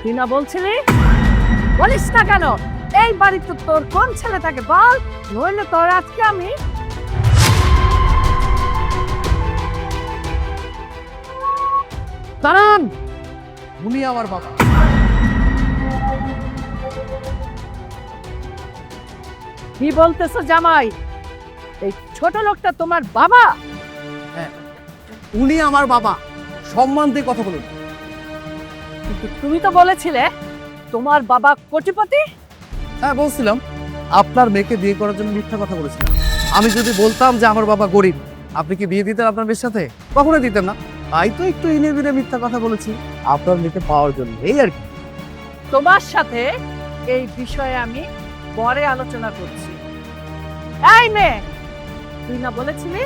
তুই না বলছিলি? বলিস না কেন? এই বাড়িতে তোর কোন ছেলে থাকে বল, নইলে তোর আজকে আমি দাঁড়ান, উনি আমার বাবা। কি বলতেছো জামাই? এই ছোট লোকটা তোমার বাবা? হ্যাঁ, উনি আমার বাবা। সম্মান দিয়ে কথা বলুন। কিন্তু তুমি তো বলেছিলে তোমার বাবা কোটিপতি। হ্যাঁ বলছিলাম, আপনার মেয়েকে বিয়ে করার জন্য মিথ্যা কথা বলেছিলাম। আমি যদি বলতাম যে আমার বাবা গরিব, আপনি কি বিয়ে দিতেন আপনার মেয়ের সাথে? কখনো দিতেন না। তাই তো একটু এনে বিনে মিথ্যা কথা বলেছি আপনার মেয়েকে পাওয়ার জন্য, এই আর কি। তোমার সাথে এই বিষয়ে আমি পরে আলোচনা করছি। এই মেয়ে, তুই না বলেছিলি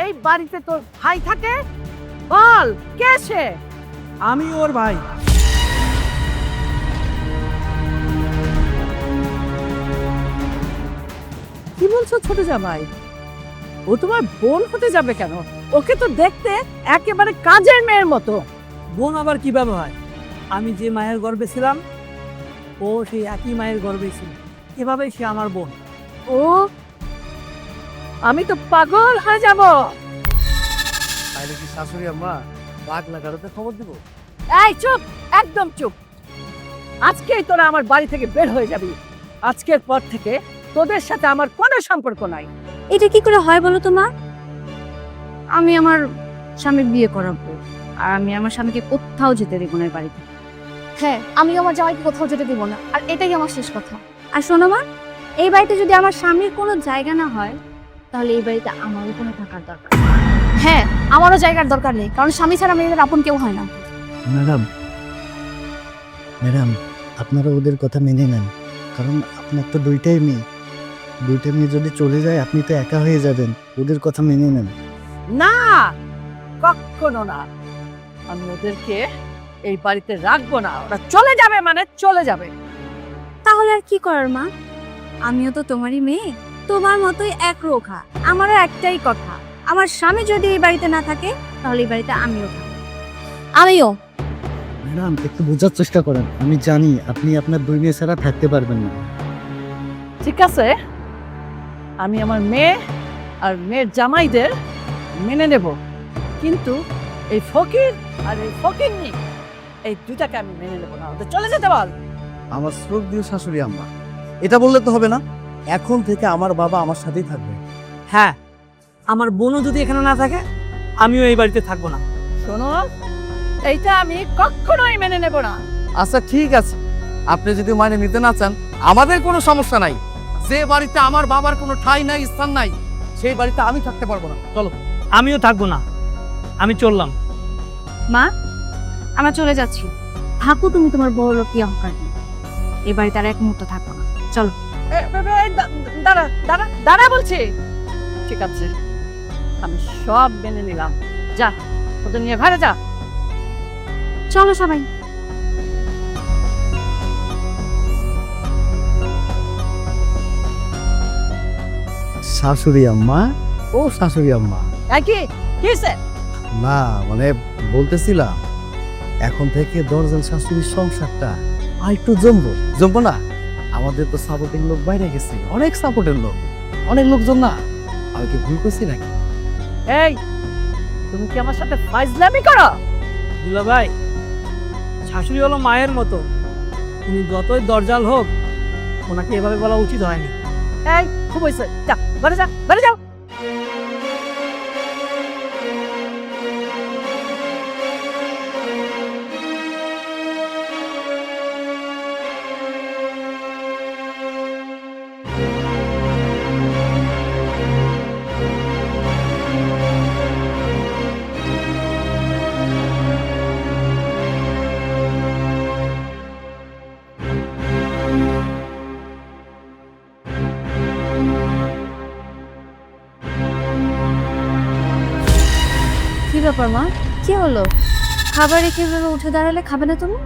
এই বাড়িতে তোর ভাই থাকে? বল, কে সে? আমি ওর ভাই। কি বলছো ছোট জামাই? ও তোমার বোন হতে যাবে কেন? ওকে তো দেখতে একেবারে কাজের মেয়ের মতো। বোন আবার কিভাবে হয়? আমি যে মায়ের গর্ভে ছিলাম, ও সেই একই মায়ের গর্ভে ছিল। এভাবেই সে আমার বোন। ও, আমি তো পাগল হয়ে যাব। তাইলে কি শাশুড়ি আম্মা বাঘ লাগাতে খবর দিব? এই চুপ, একদম চুপ। আজকেই তোরা আমার বাড়ি থেকে বের হয়ে যাবি। আজকের পর থেকে তোদের সাথে আমার কোনো সম্পর্ক নাই। এটা কি করে হয় বলো তো মা? আমি আমার স্বামীর বিয়ে করাবো, আর আমি আমার স্বামীকে কোথাও যেতে দেবো না এই বাড়িতে। হ্যাঁ, আমি আমার জামাইকে কোথাও যেতে দেবো না, আর এটাই আমার শেষ কথা। আর শোনো মা, এই বাড়িতে যদি আমার স্বামীর কোনো জায়গা না হয়, তাহলে এই বাড়িতে আমারও কোনো থাকার দরকার। হ্যাঁ, আমারও জায়গার দরকার নেই, কারণ স্বামী ছাড়া মেয়েদের আপন কেউ হয় না। ম্যাডাম, ম্যাডাম, আপনারা ওদের কথা মেনে নেন, কারণ আপনার তো দুইটা মেয়ে যদি চলে যায় আপনি তো একা হয়ে যাবেন। ওদের কথা মেনে নেন। না, কখনো না। আমি ওদেরকে এই বাড়িতে রাখবো না। ওরা চলে যাবে মানে চলে যাবে। তাহলে আর কি করার মা? আমিও তো তোমারই মেয়ে, তোমার মতোই একরোখা। আমারও একটাই কথা, আমার স্বামী যদি এই বাড়িতে না থাকে, তাহলে এই বাড়িতে আমিও থাকবো। আমিও। ম্যাডাম, একটু বোঝার চেষ্টা করেন। আমি জানি আপনি আপনার দুই মেয়ে ছাড়া থাকতে পারবেন না। ঠিক আছে, আমি আমার মেয়ে আর মেয়ের জামাইদের মেনে নেব, কিন্তু এই ফকির আর এই ফকিরনি, এই দুটাকে আমি মেনে নেব না। ওদের চলে যেতে বল। আমার শ্রদ্ধেয় শাশুড়ি আম্মা, এটা বললে তো হবে না। এখন থেকে আমার বাবা আমার সাথেই থাকবে। হ্যাঁ, আমার বোনও যদি এখানে না থাকে, আমিও এই বাড়িতে থাকবো না। শোনো, এইটা আমি কখনোই মেনে নেব না। আচ্ছা ঠিক আছে, আপনি যদি মানে নিতে না চান আমাদের কোনো সমস্যা নাই। যে বাড়িতে আমার বাবার কোনো ঠাঁই নাই, স্থান নাই, সেই বাড়িতে আমি থাকতে পারবো না। চলো। আমিও থাকবো না, আমি চললাম। মা, আমরা চলে যাচ্ছি। থাকো তুমি তোমার বড় লোকই অহংকার নিয়ে। এই বাড়িতে আর এক মুহূর্ত থাকবো না। চলো। দাঁড়া দাঁড়া দাঁড়া বলছি। ঠিক আছে, আমি সব মেনে নিলাম। যা, ওদের নিয়ে ঘরে যা। চলো সবাই। শাশুড়ি আম্মা, ও শাশুড়ি আম্মা। কি কিসে? না মানে বলতেছিলাম, এখন থেকে দরজাল শাশুড়ির সংসারটা আর একটু জমবো না। আমাদের তো সাপোর্টিং লোক বাইরে গেছে, অনেক সাপোর্টের লোক, অনেক লোকজন না। আমি কি ভুল করছি নাকি? এই, তুমি কি আমার সাথে ফাইজলামি করো? দুলা ভাই, শাশুড়ি হলো মায়ের মতো। তুমি যতই দরজাল হোক, ওনাকে এভাবে বলা উচিত হয়নি। এই, খুব হয়েছে, যা ঘরে যা, ঘরে যাও। কি ব্যাপার মা? কি হলো? খাবার রেখে এভাবে উঠে দাঁড়ালে খাবে না তুমি?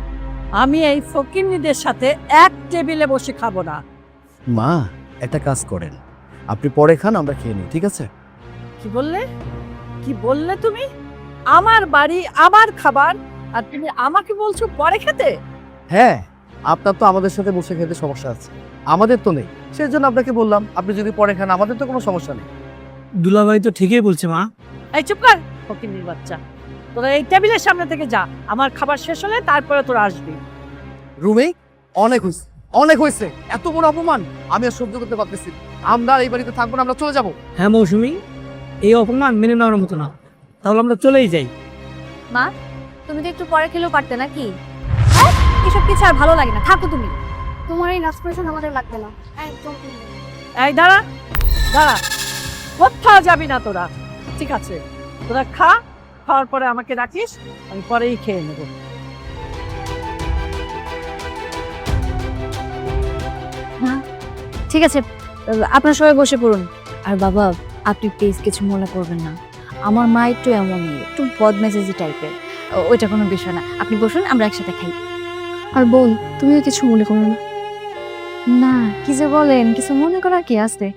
আমি এই ফকিরনিদের সাথে এক টেবিলে বসে খাবো না। মা, একটা কাজ করেন, আপনি পরে খান, আমরা খেয়ে নিই, ঠিক আছে? কি বললে? কি বললে তুমি? আমার বাড়ি, আমার খাবার, আর তুমি আমাকে বলছো পরে খেতে? হ্যাঁ, আপনার তো আমাদের সাথে বসে খেতে সমস্যা আছে, আমাদের তো নেই। সেই জন্য আপনাকে বললাম, আপনি যদি পরে খান আমাদের তো কোনো সমস্যা নেই। দুলাভাই তো ঠিকই বলছে মা। এই চুপ কর ফকিন্নির বাচ্চা, তোরা এই টেবিলের সামনে থেকে যা, আমার খাবার শেষ হলে তারপরে তোরা আসবি। রুমে অনেক হয়েছে, অনেক হয়েছে, এত বড় অপমান আমি আর সহ্য করতে পারতেছি না। আমরা আর এই বাড়িতে থাকবো না, আমরা চলে যাব। হ্যাঁ মৌসুমী, এই অপমান মেনে নেওয়ার মতো না, তাহলে আমরা চলেই যাই। মা, তুমি তো একটু পরে খেলেও পারতে নাকি? হ্যাঁ, এসব কিছু আর ভালো লাগে না, থাকো তুমি। তোমার এই নাচপ্রেশন আমাদের লাগবে না, একদম। এই দাঁড়া দাঁড়া, কোথাও যাবি না তোরা। ঠিক আছে, তোরা খা, খাওয়ার পরে আমাকে ডাকিস, আমি পরেই খেয়ে নেব। ঠিক আছে, আপনারা সবাই বসে পড়ুন। আর বাবা, আপনি প্লিজ কিছু মনে করবেন না, আমার মা একটু এমনই, একটু বদমেজাজি টাইপের, ওইটা কোনো বিষয় না। আপনি বসুন, আমরা একসাথে খাই। আর বোন, তুমিও কিছু মনে করো না। না, কি যে বলেন, কিছু মনে করার কি আছে?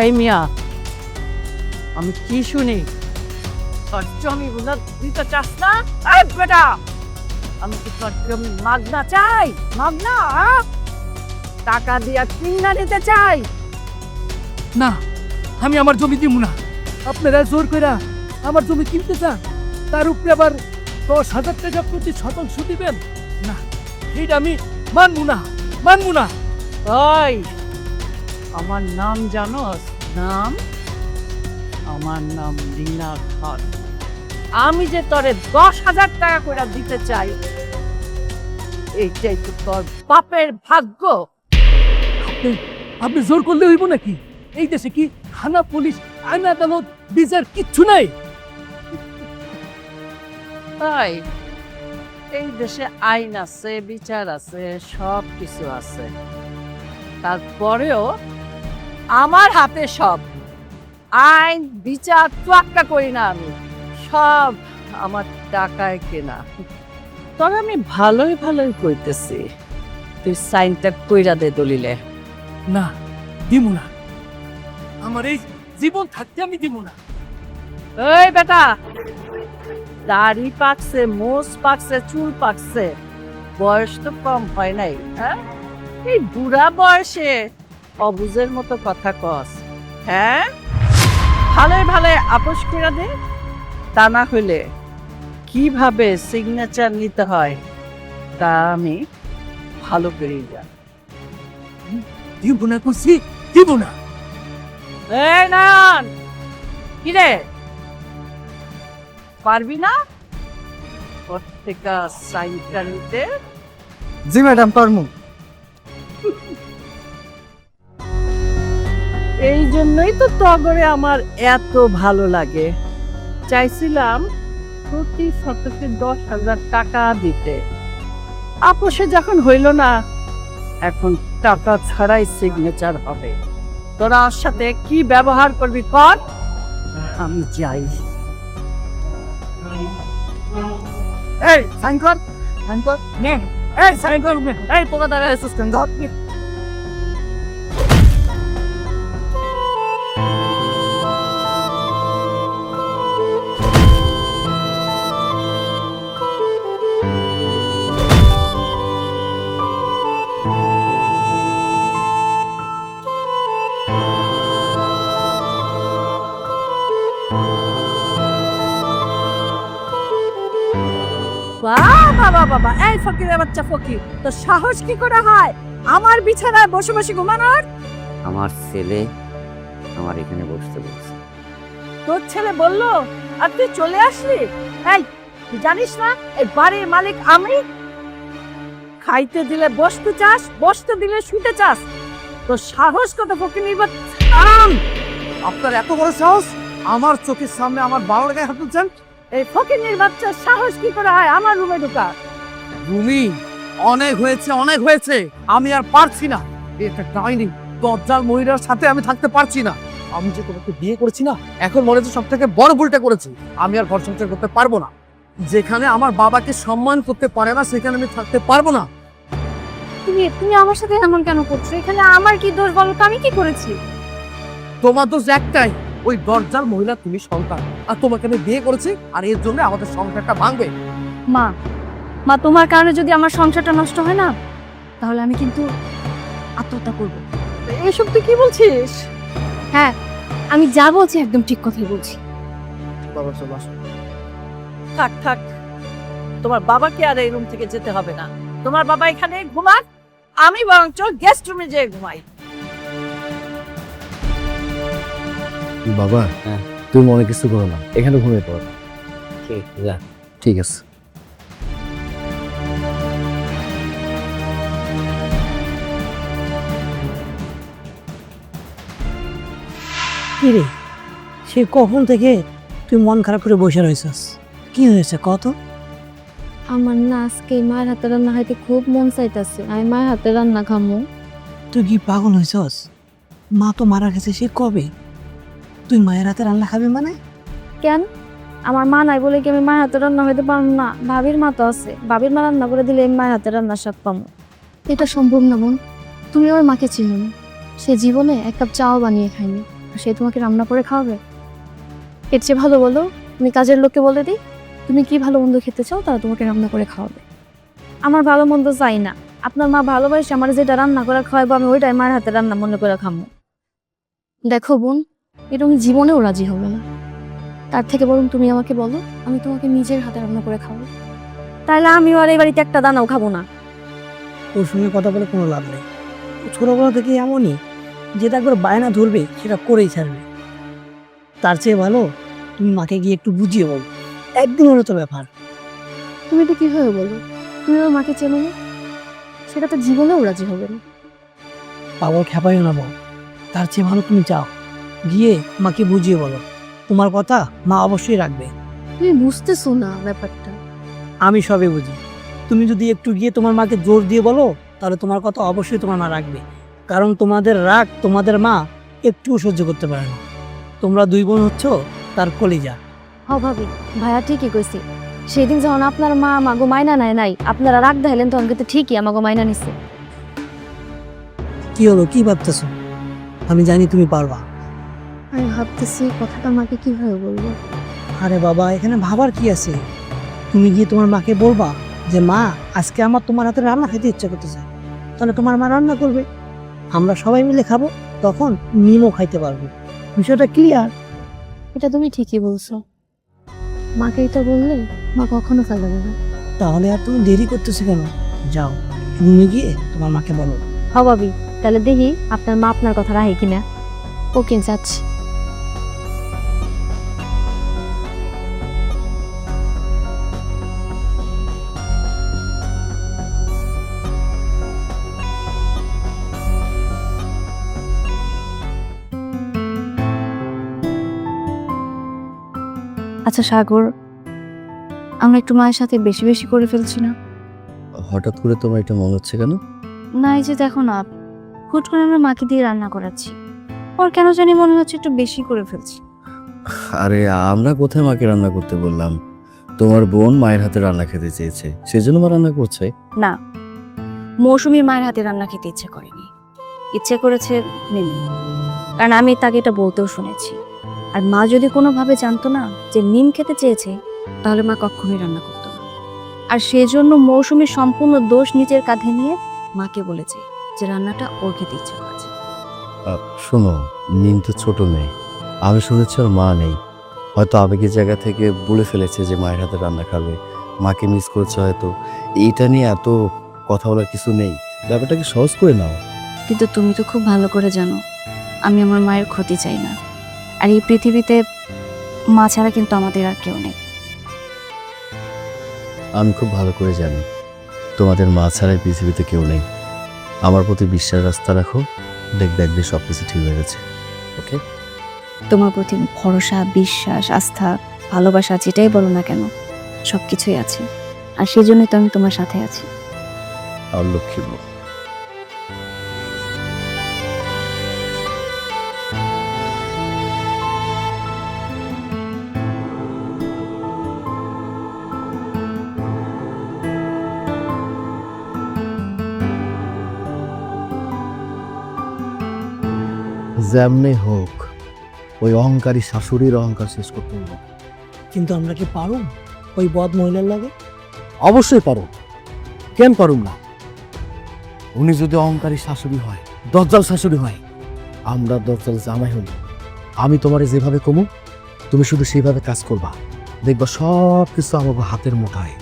এই মিয়া, আমি কি শুনি? তোর জমি গুলো দিতে চাস না? এই বেটা, আমি কি তোর জমি মাগনা চাই? মাগনা টাকা দিয়া কিনা নিতে চাই? না, আমি আমার জমি দিব না। আপনারা জোর কইরা আমার জমি কিনতে চান, তার উপরে আবার 10,000 টাকা প্রতি শতাংশ দিবেন? না, এইটা আমি মানবো না, মানবো না। ওই, আমার নাম জানোস? নাম? আমার নাম রিনা খান। আমি যে তোরে 10,000 টাকা করে দিতে চাই, এইটাই তো তোর বাপের ভাগ্য। আপনি জোর করলে হইব নাকি? এই দেশে কি থানা, পুলিশ, আইন, আদালত, বিচার কিচ্ছু নাই? তাই এই দেশে আইন আছে, বিচার আছে, সব কিছু আছে, তারপরেও আমার হাতে সব। আইন বিচার তোয়াক্কা করি না আমি, সব আমার টাকায় কেনা। তবে আমি ভালোই ভালোই কইতেছি, তুই সাইনটা কইরা দে দলিলে। না, দিব না। আমার এই জীবন থাকতে আমি দিব না। এই বেটা, দাড়ি পাকছে, মোষ পাকছে, চুল পাকছে, বয়স তো কম হয় নাই। হ্যাঁ, এই বুড়া বয়সে অবুঝের মতো কথা কস? হ্যাঁ, ভালোই ভালোই আপোষ করে দে, তা না হইলে কিভাবে সিগনেচার নিতে হয় তা আমি ভালো করেই জানি। দিব না করছি, দিব না। এই নান, কি রে, পারবি না প্রত্যেকটা সাইনটা নিতে? জি ম্যাডাম, পারমু। এই জন্যই তো তগরে আমার এত ভালো লাগে। চাইছিলাম প্রতি শতকে 10,000 টাকা দিতে, আপোষে যখন হইল না, এখন টাকা ছাড়াই সিগনেচার হবে। তোরা ওর সাথে কি ব্যবহার করবি কর, আমি যাই। এই সাইন কর, সাইন কর। নে, এই সাইন কর। এই তোরা দাঁড়ায় আছিস কেন? ধর। বাবা বাবা বাবা, এই ফকিরের বাচ্চা ফকির, তোর সাহস কি করে হয় আমার বিছানায় বসে বসে ঘুমানোর? আমার ছেলে আমার এখানে বসতে বলছে। তোর ছেলে বললো আর তুই চলে আসলি? এই, তুই জানিস না এই বাড়ির মালিক আমি? খাইতে দিলে বসতে চাস, বসতে দিলে শুতে চাস। তো সাহস কত ফকির নির্বাচ। আপনার এত বড় সাহস আমার চোখের সামনে আমার বাবার গায়ে হাত তুলছেন? এই ফকির নির্বাচের সাহস কি করে হয় আমার রুমে ঢোকা? রুমি, অনেক হয়েছে, অনেক হয়েছে। আমি আর পারছি না। এটা ডাইনি দজ্জাল মহিলার সাথে আমি থাকতে পারছি না। আমি যে তোমাকে বিয়ে করেছি না, এখন মনে হচ্ছে সব থেকে বড় ভুলটা করেছি। আমি আর ঘর সংসার করতে পারবো না। যেখানে আমার বাবাকে সম্মান করতে পারে না সেখানে আমি থাকতে পারবো না। তুমি তুমি আমার সাথে এমন কেন করছো? এখানে আমার কি দোষ বলো তো? আমি কি করেছি? তোমার দোষ একটাই, ওই দজ্জাল মহিলা তুমি সন্তান, আর তোমাকে আমি বিয়ে করেছি, আর এর জন্য আমাদের সংসারটা ভাঙবে। মা, মা তোমার কারণে যদি আমার সংসারটা নষ্ট হয় না, তাহলে আমি কিন্তু আত্মহত্যা করব। এসব তুই কি বলছিস? হ্যাঁ, আমি যা বলছি একদম ঠিক কথাই বলছি। বাবা চলো আসো। থাক থাক, তোমার বাবাকে আর এই রুম থেকে যেতে হবে না। তোমার বাবা এখানে ঘুমাক, আমি বরঞ্চ গেস্ট রুমে যেয়ে ঘুমাই। বাবা, হ্যাঁ। তুমি মনে কিছু করো না, এখানে ঘুমিয়ে পড়ো। ঠিক যা। ঠিক আছে। কি রে, সে কখন থেকে তুই মন খারাপ করে বসে রয়েছিস? কি হয়েছে কত? আমার না আজকে মায়ের হাতে রান্না খাইতে খুব মন চাইতেছে। আমি মায়ের হাতে রান্না খামু। তুই কি পাগল হয়েছিস? মা তো মারা গেছে সে কবে? তুই মায়ের হাতে রান্না খাবি মানে? কেন? আমার মা নাই বলে কি আমি মায়ের হাতে রান্না হইতে পারবো না? ভাবির মা তো আছে, ভাবির মা রান্না করে দিলে আমি মায়ের হাতে রান্নার স্বাদ পাবো। এটা সম্ভব না বোন। তুমি আমার মাকে চিনো না। সে জীবনে এক কাপ চাও বানিয়ে খায়নি, আর সে তোমাকে রান্না করে খাওয়াবে? এর চেয়ে ভালো বলো, তুমি কাজের লোককে বলে দিই তুমি কি ভালো মন্দ খেতে চাও, তারা তোমাকে রান্না করে খাওয়াবে। আমার ভালো মন্দ চাই না, আপনার মা ভালোবাসে আমার যেটা রান্না করে খাওয়াবো, আমি ওইটাই মায়ের হাতে রান্না মনে করে খামো। দেখো বোন, এটা আমি জীবনেও রাজি হবে না। তার থেকে বরং তুমি আমাকে বলো, আমি তোমাকে নিজের হাতে রান্না করে খাবো। তাইলে আমিও আর এই বাড়িতে একটা দানাও খাবো না। ওর সঙ্গে কথা বলে কোনো লাভ নেই। ও ছোটবেলা থেকে এমনই, যেটা একবার বায়না ধরবে সেটা করেই ছাড়বে। তার চেয়ে ভালো তুমি মাকে গিয়ে একটু বুঝিয়ে বলো, একদিন হলো তো ব্যাপার। তুমি তো কিভাবে বলো? তুমি আমার মাকে চেনো না, সেটা তো জীবনেও রাজি হবে না। পাগল খেপাইও না বল। তার চেয়ে ভালো তুমি যাও, গিয়ে মাকে বুঝিয়ে বলো, তোমার কথা মা অবশ্যই রাখবে। তুমি বুঝতেছো না ব্যাপারটা। আমি সবে বুঝি। তুমি যদি একটু গিয়ে তোমার মাকে জোর দিয়ে বলো, তাহলে তোমার কথা অবশ্যই তোমার মা রাখবে। কারণ তোমাদের রাগ তোমাদের মা একটুও সহ্য করতে পারে না। তোমরা দুই বোন হচ্ছ তার কলিজা। হ ভাবি, ভাইয়া ঠিকই কইছে। সেদিন যখন আপনার মা আমাগো মাইনা নেয় নাই, আপনারা রাগ দেখাইলেন, তখন কিন্তু ঠিকই আমাগো মাইনা নিচ্ছে। কি হলো, কি ভাবতেছো? আমি জানি তুমি পারবা। আমি ভাবতেছি কথাটা মাকে কিভাবে বলবো। আরে বাবা, এখানে ভাবার কি আছে? তুমি গিয়ে তোমার মাকে বলবা যে মা, আজকে আমার তোমার হাতে রান্না খেতে ইচ্ছা করতেছে। তাহলে তোমার মা রান্না করবে, আমরা সবাই মিলে খাবো, তখন নিমও খাইতে পারবো। বিষয়টা ক্লিয়ার? এটা তুমি ঠিকই বলছো। মাকে এটা বললে মা কখনো ফেলাবে না। তাহলে আর তুমি দেরি করতেছো কেন? যাও, রুমে গিয়ে তোমার মাকে বলো। হ ভাবি, তাহলে দেখি আপনার মা আপনার কথা রাখে কিনা। ওকে, যাচ্ছি। আচ্ছা সাগর, আমরা একটু মায়ের সাথে বেশি বেশি করে ফেলছি না? হঠাৎ করে তোমার এটা মনে হচ্ছে কেন? না, এই যে দেখো না, হুট করে আমরা মাকে দিয়ে রান্না করাচ্ছি, ওর কেন জানি মনে হচ্ছে একটু বেশি করে ফেলছি। আরে আমরা কোথায় মাকে রান্না করতে বললাম? তোমার বোন মায়ের হাতে রান্না খেতে চেয়েছে, সেজন্য মা রান্না করছে। না, মৌসুমীর মায়ের হাতে রান্না খেতে ইচ্ছে করেনি, ইচ্ছে করেছে মিমি। কারণ আমি তাকে এটা বলতেও শুনেছি। আর মা যদি কোনোভাবে জানতো না যে মিম খেতে চেয়েছে, তাহলে মা কখনোই রান্না করতো না। আর সেজন্য মৌসুমীর সম্পূর্ণ দোষ নিজের কাঁধে নিয়ে মাকে বলেছে যে রান্নাটা ওর খেতে ইচ্ছে করেছে। শোনো, নিম তো ছোট মেয়ে, আমি শুনেছি ওর মা নেই। হয়তো আবেগের জায়গা থেকে বলে ফেলেছে যে মায়ের হাতে রান্না খাবে, মাকে মিস করছে হয়তো। এইটা নিয়ে এত কথা বলার কিছু নেই, ব্যাপারটাকে সহজ করে নাও। কিন্তু তুমি তো খুব ভালো করে জানো আমি আমার মায়ের ক্ষতি চাই না। আর এই পৃথিবীতে মা ছাড়া কিন্তু আমাদের আর কেউ নেই। আমি খুব ভালো করে জানি তোমাদের মা ছাড়াই পৃথিবীতে কেউ নেই। আমার প্রতি বিশ্বাস রাস্তা রাখো, দেখবে একদিন সব কিছু ঠিক হয়ে গেছে। ওকে? তোমার প্রতি ভরসা, বিশ্বাস, আস্থা, ভালোবাসা যেটাই বলো না কেন সব কিছুই আছে, আর সেই জন্যই তো আমি তোমার সাথে আছি। আর লক্ষ্মী বউ। যেমনি হোক ওই অহংকারী শাশুড়ির অহংকার শেষ করতে হবে। কিন্তু আমরা কি পারো ওই বদ মহিলার লাগে? অবশ্যই পারো, কেন পারুম না? উনি যদি অহংকারী শাশুড়ি হয়, দজ্জাল শাশুড়ি হয়, আমরা দজ্জাল জামাই হই। আমি তোমারে যেভাবে কমু তুমি শুধু সেইভাবে কাজ করবা, দেখবা সব কিছু আমার হাতের মুঠায়।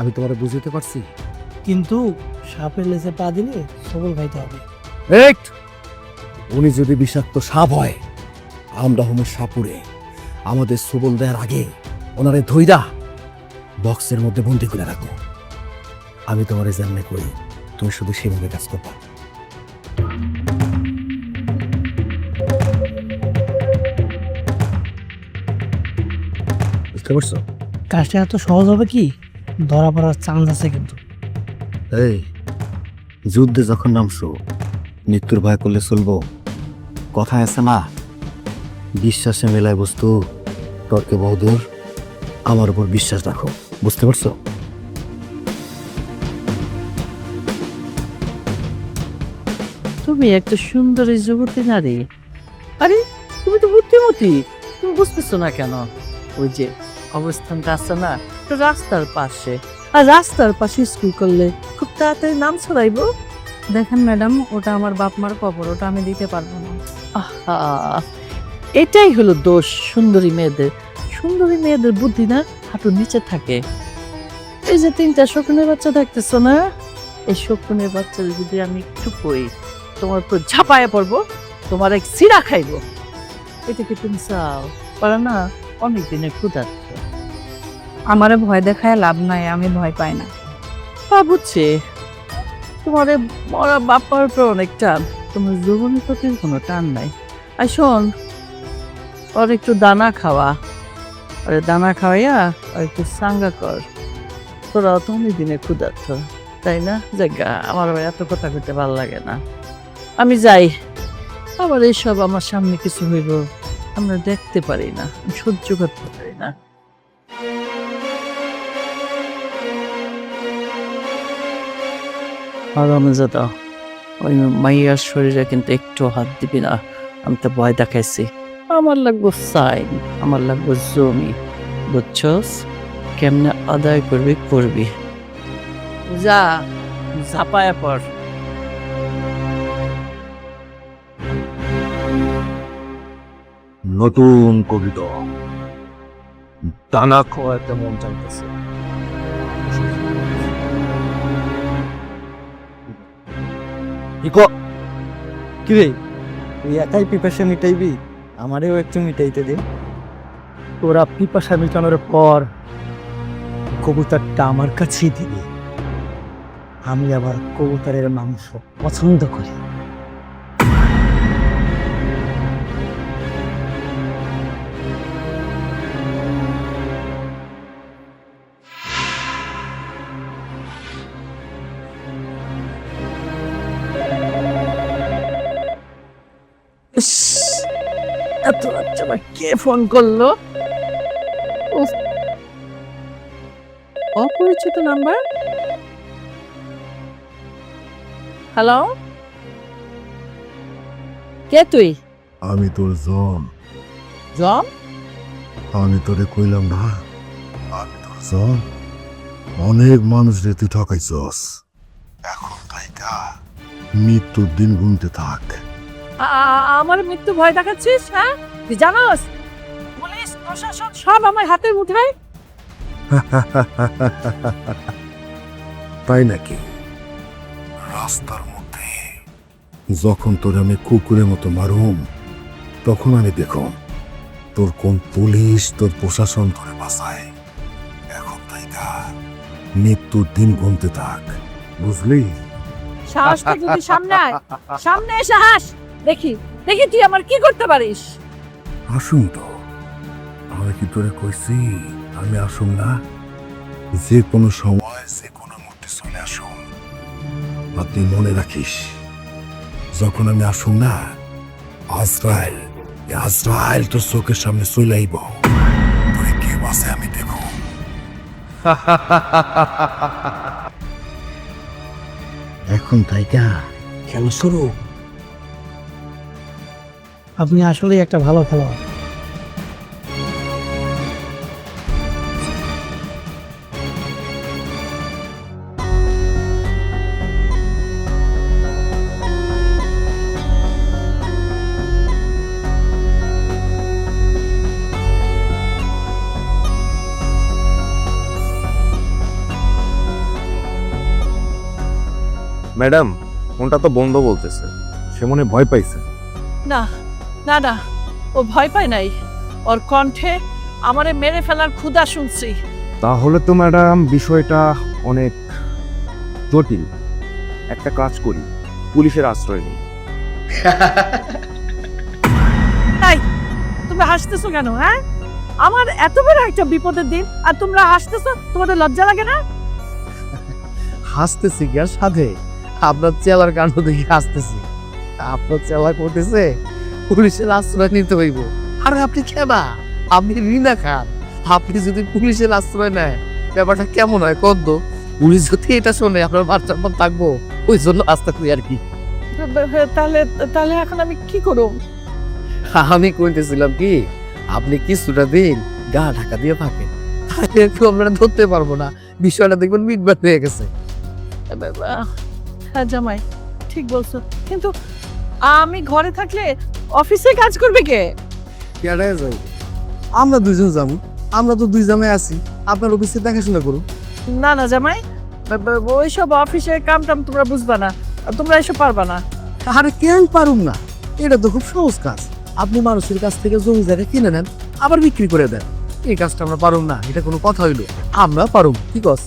আমি তোমারে বুঝতে পারছি। কিন্তু সাপের লেজে পা দিলে সবল খাইতে হবে। উনি যদি বিষাক্ত সাপ হয়, আমরা হমু সাপুরে। আমাদের সবল দেওয়ার আগে ওনারে ধইরা বক্সের মধ্যে বন্দি করে রাখো। আমি তোমারে জানলে করি, তুমি শুধু সেভাবে কাজ করবা। বুঝতে পারছো? কাজটা এত সহজ হবে কি? ধরা পড়ার চান্স আছে কিন্তু। এই যুদ্ধে যখন নামছো মৃত্যুর ভয় করলে চলবো? কথায় আছে না, বিশ্বাসে মেলায় বস্তু, তর্কে বহুদূর। আমার উপর বিশ্বাস রাখো, বুঝতে পারছো? তুমি একটা সুন্দরী যুবতী নারী। আরে তুমি তো বুদ্ধিমতী, তুমি বুঝতেছো না কেন? ওই যে অবস্থানটা আছে না, তো রাস্তার পাশে, আর রাস্তার পাশে স্কুল করলে খুব তাড়াতাড়ি নাম ছড়াইবো। দেখেন ম্যাডাম, ওটা আমার বাপ মার কবর, ওটা আমি দিতে পারবো না। আহা, এটাই হলো দোষ সুন্দরী মেয়েদের। সুন্দরী মেয়েদের বুদ্ধি না হাঁটুর নিচে থাকে। এই যে 3টা শকুনের বাচ্চা দেখতেছো না, এই শকুনের বাচ্চা যদি আমি একটু কই তোমার উপর ঝাঁপায় পড়বো, তোমার এক সিরা খাইবো। এটা কি তুমি চাও? পারে না, অনেক দিনের ক্ষুধার্ত। আমারে ভয় দেখায় লাভ নাই, আমি ভয় পাই না। বুঝছি, তোমার মরা বাপার উপর অনেক টান, তোমার জীবনের প্রতি কোনো টান নাই। আর শোন, ওর একটু দানা খাওয়া, আর দানা খাওয়াইয়া আর একটু সাঙ্গা কর। তোরাও তো অনেক দিনের ক্ষুধার্ত, তাই না? জায়গা আমার আবার এত কথা করতে ভালো লাগে না। আমি যাই, আবার এইসব আমার সামনে কিছু হইব আমরা দেখতে পারি না, আমি সহ্য করতে পারি না। আরামে যেটা, ওই মাইয়ার শরীরে কিন্তু একটু হাত দিবি না, আমি তো ভয় দেখাইছি। আমার লাগবো সাইন, আমার লাগবো জমি, বুঝছস? কেমনে আদায় করবি করবি, যা ঝাপায়া পড়। নতুন কবিতা, দানা খাওয়াতে মন চাইতেছে। কি রে, তুই একাই পিপাসা মিটাইবি? আমারেও একটু মিটাইতে দে। তোরা পিপাসা মিটানোর পর কবুতরটা আমার কাছেই দিবি। আমি আবার কবুতরের মাংস পছন্দ করি। ইস, এত রাত্রে আবার কে ফোন করলো? উফ, অপরিচিত নাম্বার। হ্যালো, কে তুই? আমি তোর জন। জন? আমি তোরে কইলাম না, আমি তোর জন। অনেক মানুষ রে তুই ঠকাইছস, এখন তাইকা মৃত্যুর দিন গুনতে থাক। আমার মৃত্যু ভয় দেখাচ্ছিস? হ্যাঁ, তুই জানোস পুলিশ প্রশাসন সব আমার হাতের মুঠোয়। তাই নাকি? রাস্তার মধ্যে যখন তোর আমি কুকুরের মতো মারুম, তখন আমি দেখুম তোর কোন পুলিশ তোর প্রশাসন ধরে বাঁচায়। এখন তাইকা মৃত্যুর দিন গুনতে থাক। বুঝলি? সাহসটা যদি সামনে আয়, সামনে এসে হাস, দেখি দেখি তুই আমার কি করতে পারিস। আসুন তো, আমি কি তোরে কইছি আমি আসুন না? যে কোনো সময় যে কোনো মুহূর্তে চলে আসুন। আর তুই মনে রাখিস, যখন আমি আসুন না, আজরাইল তোর চোখের সামনে চলে আইব। তোরে কে বাসে আমি দেখো। এখন তাইকা খেলা শুরু। আপনি আসলেই একটা ভালো খেলোয়াড়। ম্যাডাম, ফোনটা তো বন্ধ বলতেছে, সে মনে ভয় পাইছে। না না না, ও ভয় পায় নাই, ওর কণ্ঠে আমারে মেরে ফেলার ক্ষুধা শুনছি। তাহলে তো ম্যাডাম বিষয়টা অনেক জটিল। একটা কাজ করি, পুলিশের আশ্রয় নিই। তাই তুমি হাসতেছো কেন? হ্যাঁ, আমার এত বড় একটা বিপদের দিন আর তোমরা হাসতেছো, তোমাদের লজ্জা লাগে না? হাসতেছি কি আর সাথে? আপনার চেলার কাণ্ড দেখে হাসতেছি। আপনার চেলা করতেছে পুলিশের আশ্রয় নিতে হইব। আরে আপনি কেবা, আপনি রিনা খান, আপনি যদি পুলিশের আশ্রয় নেয় ব্যাপারটা কেমন হয় কদ্দ? পুলিশ যদি এটা শোনে আপনার বাচ্চার পর থাকবো, ওই জন্য আস্তে করি আর কি। তাহলে তাহলে এখন আমি কি করব? আমি কইতেছিলাম কি, আপনি কিছুটা দিন গা ঢাকা দিয়ে থাকেন, তাহলে একটু আমরা ধরতে পারবো না, বিষয়টা দেখবেন মিটবাট হয়ে গেছে। হ্যাঁ জামাই, ঠিক বলছো, কিন্তু আমি ঘরে থাকলে অফিসে কাজ করবে কে? কেডায় যাই? আমরা দুইজন যাবো, আমরা তো দুই জামাই আছি, আপনার অফিসে দেখাশোনা করুন। না না জামাই, ওইসব অফিসের কাম টাম তোমরা বুঝবা না, তোমরা এসব পারবা না। আরে কেন পারুম না? এটা তো খুব সহজ কাজ। আপনি মানুষের কাছ থেকে জমি জায়গা কিনে নেন, আবার বিক্রি করে দেন। এই কাজটা আমরা পারুম না, এটা কোনো কথা হইলো? আমরা পারুম, কি কস?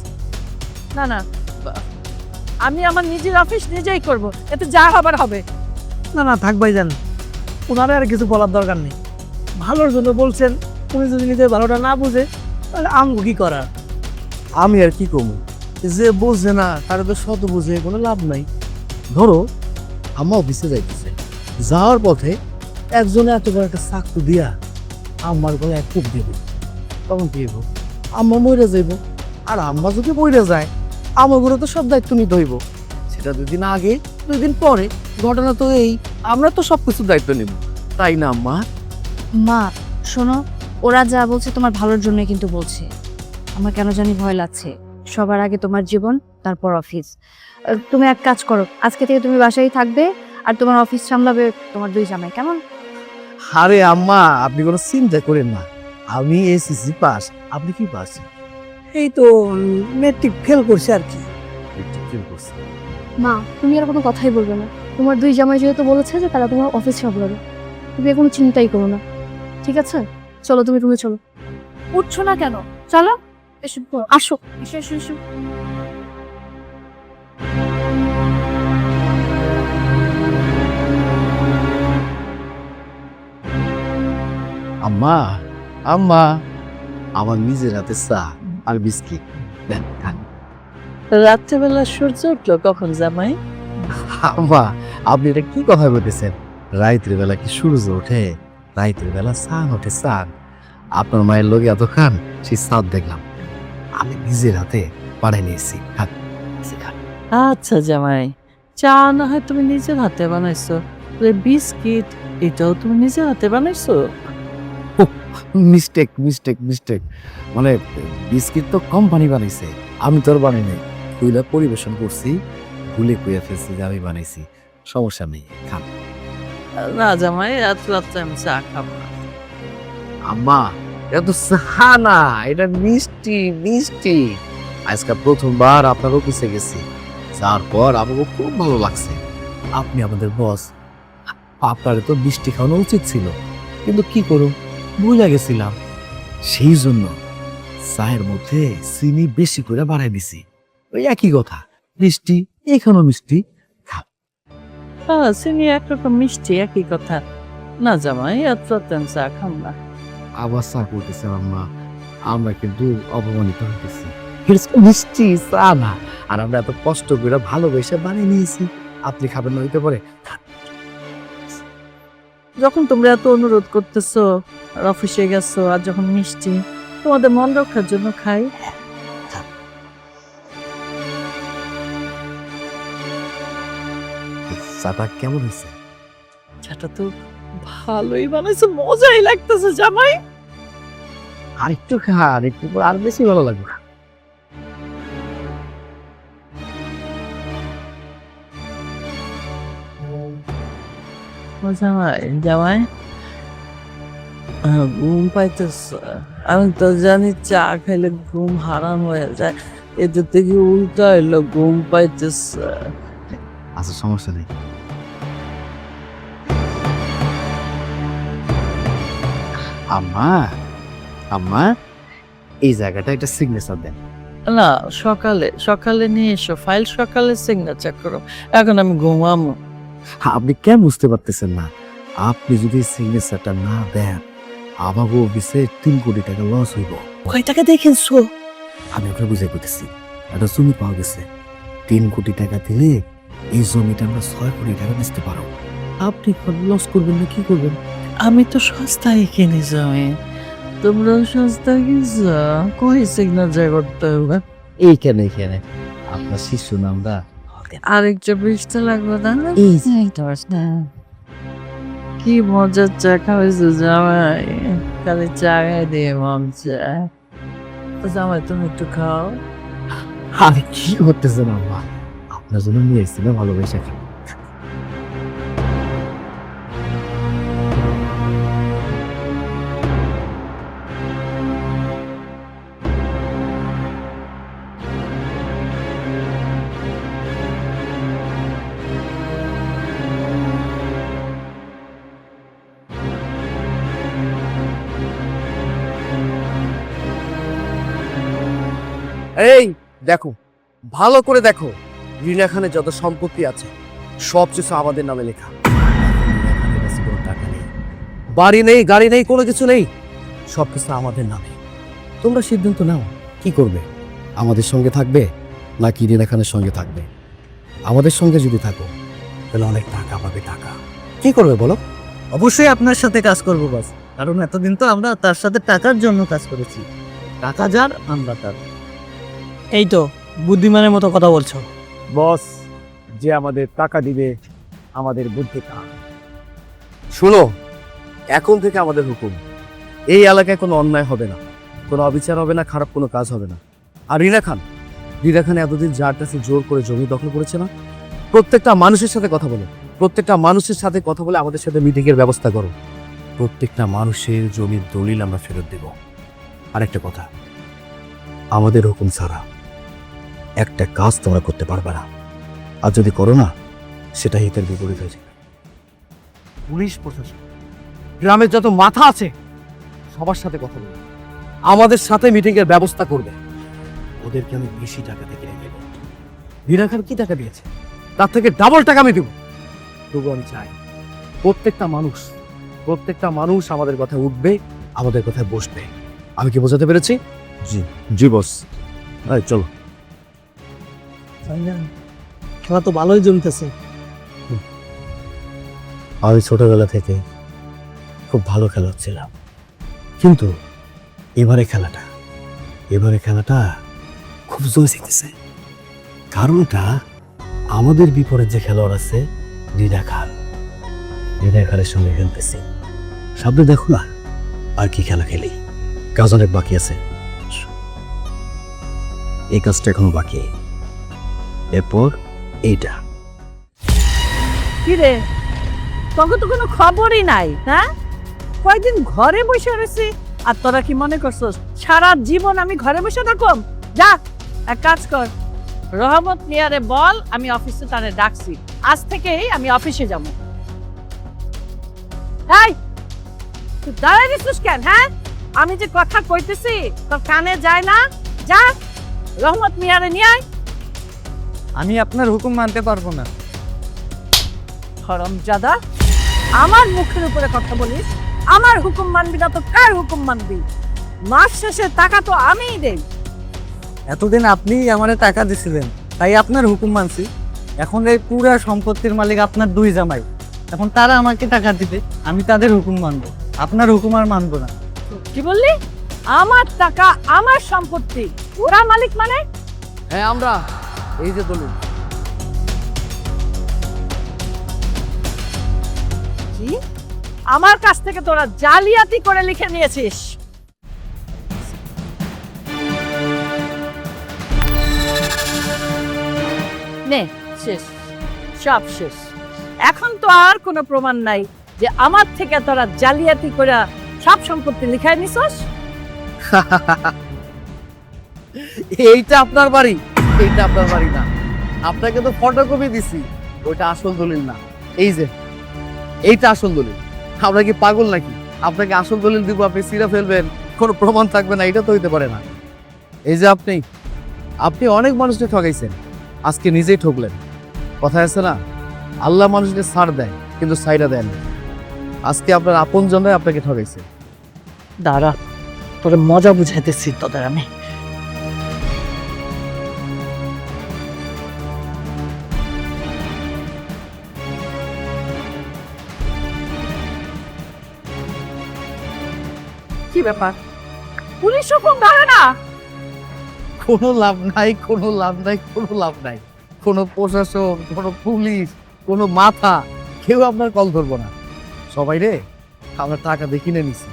না না, আমি আমার নিজের অফিস নিজেই করব, এতে যা হবার হবে। না না, থাক ভাইজান, ওনারা আর কিছু বলার দরকার নেই। ভালোর জন্য বলছেন, উনি যদি নিজের ভালোটা না বুঝে তাহলে আমগো কি করার? আমি আর কি কমু? যে বোঝে না তারা তো শত বুঝে কোনো লাভ নাই। ধরো আমার অফিসে যাইতেছে, যাওয়ার পথে একজনে এত বড় একটা চাকু দিয়া আমার গলায় এক কূপ দেব, তখন কি হইব? আম্মা মরে যাইব। আর আম্মা যদি মরে যায়, আমার ঘরে তো সব দায়িত্ব নিতে হইব। সেটা 2 দিন আগে 2 দিন পরে, ঘটনা তো এই, আমরা তো সব কিছুর দায়িত্ব নিব, তাই না আম্মা? মা শোনো, ওরা যা বলছে তোমার ভালোর জন্য কিন্তু বলছে। আমার কেন জানি ভয় লাগছে। সবার আগে তোমার জীবন, তারপর অফিস। তুমি এক কাজ করো, আজকে থেকে তুমি বাসায় থাকবে আর তোমার অফিস সামলাবে তোমার 2 জামাই, কেমন? আরে আম্মা, আপনি কোনো চিন্তা করেন না, আমি এসএসসি পাস। আপনি কি পাস? এই তো মেট্রিক ফেল করছে আর কি। মা তুমি আর কোনো কথাই বলবে না। তোমার 2 জামাই যেহেতু বলেছে যে তারা তোমার অফিস সামলাবে, তুমি কোনো চিন্তাই করো না, ঠিক আছে? চলো তুমি রুমে চলো। উঠছো না কেন? চলো, এসো, আসো, এসো এসো এসো। আম্মা, আম্মা, আমার নিজের হাতে চা আর বিস্কিট দেন, খান। রাত্রেবেলা সূর্য উঠলো কখন জামাই? আম্মা, আপনি এটা কি কথা বলতেছেন? রাইতের বেলা কি সূর্য ওঠে? রাইতের বেলা চাঁদ ওঠে, চাঁদ। আপনার মায়ের লোকে এত খান, সেই চাঁদ দেখলাম। আমি নিজের হাতে বানাই নিয়েছি, খান, খান। আচ্ছা জামাই, চা না হয় তুমি নিজের হাতে বানাইছো, বিস্কিট এটাও তুমি নিজের হাতে বানাইছো? মিস্টেক মিস্টেক মিস্টেক, মানে বিস্কিট তো কোম্পানি বানাইছে, আমি তো আর বানাই নাই। কুইলা পরিবেশন করছি, ভুলে কুইয়া ফেলছি যে আমি বানাইছি। সমস্যা নেই, খান। না জামাই, এত রাত্রে আমি চা খাবো না। আম্মা, এটা তো চা না, এটা মিষ্টি মিষ্টি। আজকে প্রথমবার আপনার অফিসে গেছি, যার পর আমাকে খুব ভালো লাগছে। আপনি আমাদের বস, আপনার তো মিষ্টি খাওয়ানো উচিত ছিল, কিন্তু কি করুন, ভুলে গেছিলাম। সেই জন্য চায়ের মধ্যে চিনি বেশি করে বাড়াই দিছি। ওই একই কথা, মিষ্টি এখানেও মিষ্টি। হ্যাঁ চিনি একরকম মিষ্টি একই কথা। না জামাই এত চা খাম না। আবার চা করতেছে আম্মা, আমরা কিন্তু অপমানিত হইতেছি। মিষ্টি চা না, আর আমরা এত কষ্ট করে ভালোবেসে বানিয়ে নিয়েছি, আপনি খাবেন না হইতে পারে? যখন তোমরা এত অনুরোধ করতেছো আর অফিসে গেছো, আর যখন মিষ্টি তোমাদের মন রক্ষার জন্য খাই। চাটা কেমন হয়েছে? চাটা তো ভালোই বানাইছো, মজাই লাগতেছে জামাই। আরেকটু খান, একটু পর আর বেশি ভালো লাগবে। ও জামাই জামাই ঘুম পাইতেছে। আমি তো জানি চা খাইলে ঘুম হারাম হয়ে যায়, এতে থেকে উল্টা হইলো ঘুম পাইতেছে। আচ্ছা সমস্যা নেই। আম্মা, আম্মা এই জায়গাটা একটা সিগনেচার দেন। না সকালে সকালে নিয়ে এসো, ফাইল সকালে সিগনেচার করো, এখন আমি ঘুমাবো। আপনি কেন বুঝতে পারতেছেন না? আপনি যদি সিগনেচারটা না দেন আমাকে অফিসে 3 কোটি টাকা লস হইব। কয় টাকা দেখেছো? আমি ওকে বুঝাই করতেছি, একটা জমি পাওয়া গেছে, 3 কোটি টাকা দিলে এই জমিটা আমরা 6 কোটি টাকা বেচতে পারো। আপনি লস করবেন না কি করবেন? আমি তো সস্তায় কিনি জমি, তোমরা সস্তা কিনছো, কই সিগনেচার করতে হবে? এইখানে আপনার শিষ্য নামটা আরেকটা বৃষ্টি লাগবে না? এই কি মজার চা খাওয়াইছো জামাই, খালি চা খাই দিয়ে মন চায়। জামাই তুমি একটু খাও। আমি কি করতেছেন আম্মা? আপনার জন্য নিয়ে এসেছি না ভালোবেসে। এই দেখো, ভালো করে দেখো, রিনা খানের যত সম্পত্তি আছে সব কিছু আমাদের নামে লেখা। কোনো টাকা নেই, বাড়ি নেই, গাড়ি নেই, কোনো কিছু নেই, সব কিছু আমাদের নামে। তোমরা সিদ্ধান্ত নাও কি করবে, আমাদের সঙ্গে থাকবে নাকি রিনা খানের সঙ্গে থাকবে? আমাদের সঙ্গে যদি থাকো তাহলে অনেক টাকা পাবে। টাকা কি করবে বলো? অবশ্যই আপনার সাথে কাজ করবো বাস, কারণ এতদিন তো আমরা তার সাথে টাকার জন্য কাজ করেছি। টাকা যার আমরা তার। এই তো বুদ্ধিমানের মতো কথা বলছো। বস, যে আমাদের টাকা দিবে আমাদের বুদ্ধি কার। শুনো, এখন থেকে আমাদের হুকুম, এই এলাকায় কোনো অন্যায় হবে না, কোনো অবিচার হবে না, খারাপ কোনো কাজ হবে না। আর রিনা খান এতদিন যার কাছে জোর করে জমি দখল করেছে না, প্রত্যেকটা মানুষের সাথে কথা বলো, প্রত্যেকটা মানুষের সাথে কথা বলে আমাদের সাথে মিটিংয়ের ব্যবস্থা করো। প্রত্যেকটা মানুষের জমির দলিল আমরা ফেরত দেব। আরেকটা কথা, আমাদের হুকুম ছাড়া একটা কাজ তোমরা করতে পারবে না, আর যদি করো না সেটা হিতের বিপরীত হয়ে যাবে। পুলিশ প্রশাসন, গ্রামের যত মাথা আছে সবার সাথে কথা বলবে, আমাদের সাথে মিটিংয়ের ব্যবস্থা করবে। ওদেরকে আমি বেশি টাকা থেকে রেখে দেবো। রিনা খান কি টাকা দিয়েছে তার থেকে ডাবল টাকা আমি দেবো। তবু আমি চাই প্রত্যেকটা মানুষ আমাদের কথায় উঠবে, আমাদের কথায় বসবে। আমি কি বোঝাতে পেরেছি? জি জি বস। চলো। খেলা তো ভালোই জমতেছে। আমি ছোটবেলা থেকে খুব ভালো খেলোয়াড়, কিন্তু এবারে খেলাটা খুব জোর শিখতেছে। কারণটা আমাদের বিপরীত যে খেলোয়াড় আছে রিনা খানের সঙ্গে খেলতেছি। সামনে দেখো না আর কি খেলা খেলি, কাজ অনেক বাকি আছে। এই কাজটা এখনো বাকি, এরপর এইটা। কি রে, তখন তো কোনো খবরই নাই। হ্যাঁ, কয়েকদিন ঘরে বসে রয়েছি, আর তোরা কি মনে করছস সারা জীবন আমি ঘরে বসে থাকব? যা এক কাজ কর, রহমত মিয়ারে বল আমি অফিসে তারে ডাকছি, আজ থেকেই আমি অফিসে যাব। এই তুই দাঁড়াই দিছিস কেন? হ্যাঁ, আমি যে কথা কইতেছি তোর কানে যায় না? যা রহমত মিয়ারে নিয়ে আয়। আমি আপনার হুকুম মানতে পারবো না। হরমজাদা, আমার মুখের উপরে কথা বলিস? আমার হুকুম মানবি না তো কার হুকুম মানবি? মাস শেষে টাকা তো আমিই দেই। এতদিন আপনি আমারে টাকা দিছিলেন, তাই আপনার হুকুম মানছি। এখন এই পুরা সম্পত্তির মালিক আপনার দুই জামাই, এখন তারা আমাকে টাকা দিবে, আমি তাদের হুকুম মানবো, আপনার হুকুম আর মানবো না। কি বললি? আমার টাকা, আমার সম্পত্তি, ওরা মালিক মানে? হ্যাঁ আমরা, এই যে দলিল। কি? আমার কাছ থেকে তোরা জালিয়াতি করে লিখে নিয়েছিস? নে, শেষ, সব শেষ। এখন তো আর কোনো প্রমাণ নাই যে আমার থেকে তোরা জালিয়াতি করে সব সম্পত্তি লিখায় নিছস। এইটা আপনার বাড়ি, এইটা আপনার বাড়ি না। আপনাকে তো ফটোকপি দিছি, ওইটা আসল দলিল না। এই যে এইটা আসল দলিল। আমরা কি পাগল নাকি? আপনাকে আসল দলিল দিব, আপনি ছিঁড়ে ফেলবেন, কোনো প্রমাণ থাকবে না? এটা তো হইতে পারে না। এই যে আপনি অনেক মানুষকে ঠকাইছেন, আজকে নিজেই ঠকলেন। কথায় আছে না, আল্লাহ মানুষকে ছাড় দেয় কিন্তু ছাইড়া দেয় না। আজকে আপনার আপন জনরাই আপনাকে ঠকাইছে। দাঁড়া, তোরে মজা বুঝাইতেছি তোদের আমি। কি ব্যাপার? পুলিশ হুকুম ধরে না? কোনো লাভ নাই, কোনো লাভ নাই, কোনো লাভ নাই। কোনো প্রশাসন, কোনো পুলিশ, কোনো মাথা, কেউ আপনার কল ধরবো না। সবাই রে আমরা টাকা দিয়ে কিনে নিছি।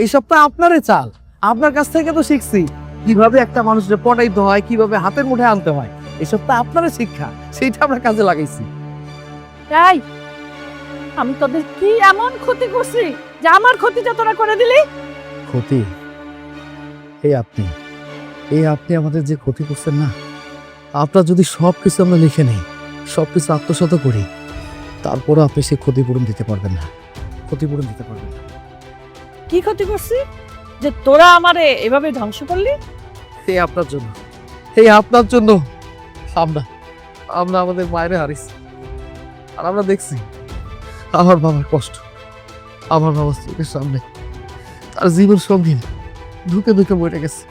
এইসব তো আপনারই চাল, আপনার কাছ থেকে তো শিখছি কিভাবে একটা মানুষকে পটাইতে হয়, কিভাবে হাতের মুঠে আনতে হয়। এসব তো আপনারই শিক্ষা, সেইটা আমরা কাজে লাগাইছি। তাই আমি তোদের কি এমন ক্ষতি করছি যে আমার ক্ষতিটা তোরা করে দিলি? ক্ষতি? এই আপনি আমাদের যে ক্ষতি করছেন না, আপনার যদি সবকিছু আমরা লিখে নেই, সবকিছু আত্মসাৎ করি, তারপরও আপনি সেই ক্ষতিপূরণ দিতে পারবেন না, ক্ষতিপূরণ দিতে পারবেন না। কি ক্ষতি করছি যে তোরা আমারে এভাবে ধ্বংস করলি? এই আপনার জন্য, এই আপনার জন্য আমরা আমাদের মায়ের হারিয়েছি। আর আমরা দেখছি আমার বাবার কষ্ট, আমার বাবার চোখের সামনে তার জীবন সঙ্গী ধুকে ধুকে মরে গেছে,